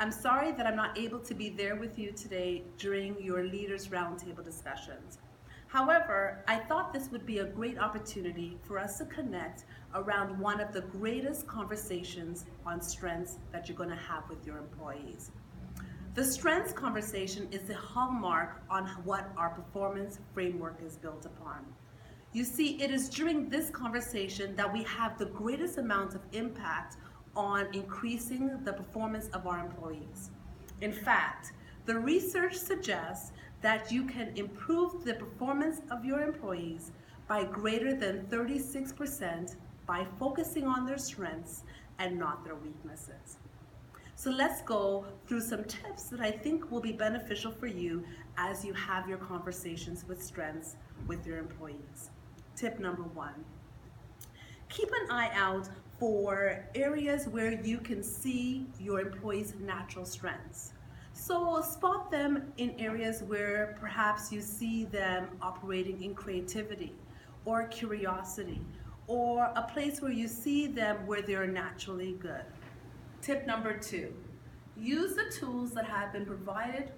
I'm sorry that I'm not able to be there with you today during your Leaders Roundtable discussions. However, I thought this would be a great opportunity for us to connect around one of the greatest conversations on strengths that you're going to have with your employees. The strengths conversation is the hallmark on what our performance framework is built upon. You see, it is during this conversation that we have the greatest amount of impact on increasing the performance of our employees. In fact, the research suggests that you can improve the performance of your employees by greater than 36% by focusing on their strengths and not their weaknesses. So let's go through some tips that I think will be beneficial for you as you have your conversations with strengths with your employees. Tip number one, keep an eye out for areas where you can see your employees' natural strengths. So spot them in areas where perhaps you see them operating in creativity or curiosity, or a place where you see them where they're naturally good. Tip number two, use the tools that have been provided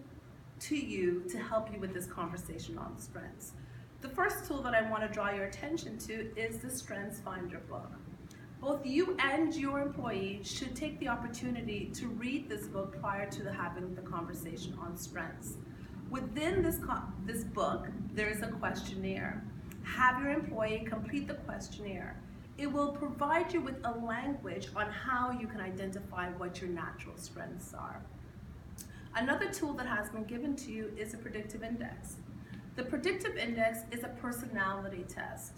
to you to help you with this conversation on strengths. The first tool that I want to draw your attention to is the Strengths Finder book. Both you and your employee should take the opportunity to read this book prior to having the conversation on strengths. Within this book, there is a questionnaire. Have your employee complete the questionnaire. It will provide you with a language on how you can identify what your natural strengths are. Another tool that has been given to you is a predictive index. The predictive index is a personality test.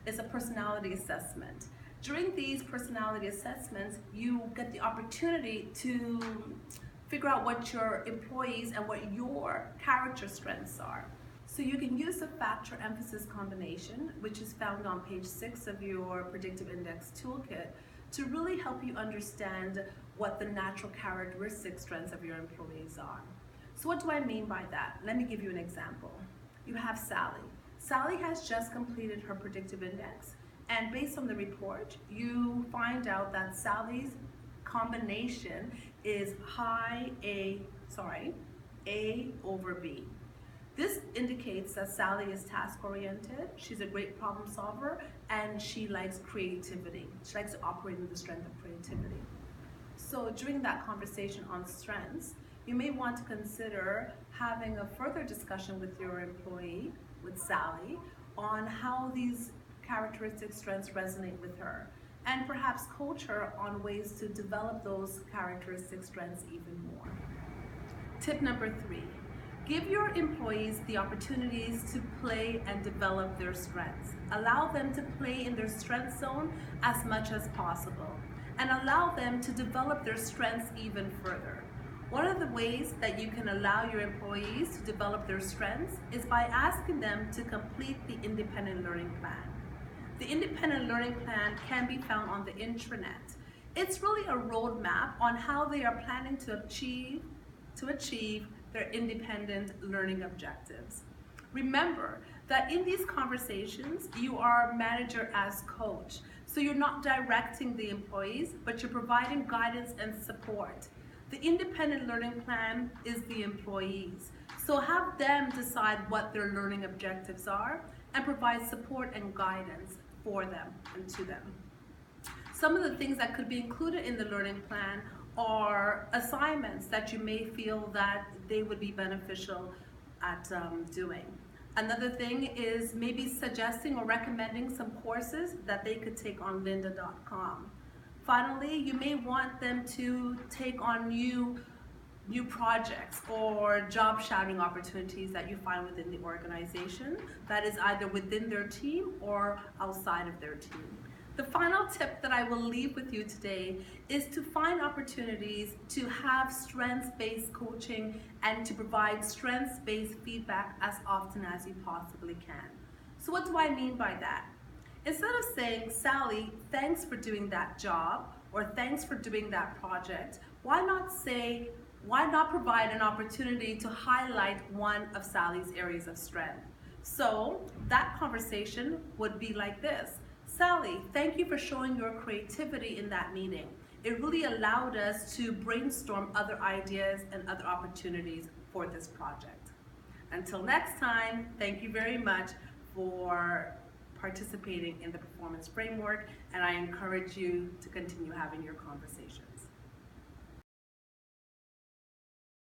It's a personality assessment. During these personality assessments, you get the opportunity to figure out what your employees and what your character strengths are. So you can use the factor emphasis combination, which is found on page 6 of your predictive index toolkit, to really help you understand what the natural characteristic strengths of your employees are. So what do I mean by that? Let me give you an example. You have Sally. Sally has just completed her predictive index, and based on the report, you find out that Sally's combination is A over B. This indicates that Sally is task-oriented, she's a great problem solver, and she likes creativity. She likes to operate in the strength of creativity. So during that conversation on strengths, you may want to consider having a further discussion with your employee, with Sally, on how these characteristic strengths resonate with her, and perhaps coach her on ways to develop those characteristic strengths even more. Tip number 3. Give your employees the opportunities to play and develop their strengths. Allow them to play in their strength zone as much as possible, and allow them to develop their strengths even further. One of the ways that you can allow your employees to develop their strengths is by asking them to complete the independent learning plan. The independent learning plan can be found on the intranet. It's really a roadmap on how they are planning to achieve their independent learning objectives. Remember that in these conversations, you are manager as coach. So you're not directing the employees, but you're providing guidance and support. The independent learning plan is the employees. So have them decide what their learning objectives are and provide support and guidance for them and to them. Some of the things that could be included in the learning plan are assignments that you may feel that they would be beneficial at doing. Another thing is maybe suggesting or recommending some courses that they could take on lynda.com. Finally, you may want them to take on new projects or job shadowing opportunities that you find within the organization that is either within their team or outside of their team. The final tip that I will leave with you today is to find opportunities to have strengths-based coaching and to provide strengths-based feedback as often as you possibly can. So what do I mean by that? Instead of saying, Sally, thanks for doing that job, or thanks for doing that project, why not provide an opportunity to highlight one of Sally's areas of strength? So that conversation would be like this. Sally, thank you for showing your creativity in that meeting. it really allowed us to brainstorm other ideas and other opportunities for this project. Until next time, thank you very much for participating in the performance framework, and I encourage you to continue having your conversations.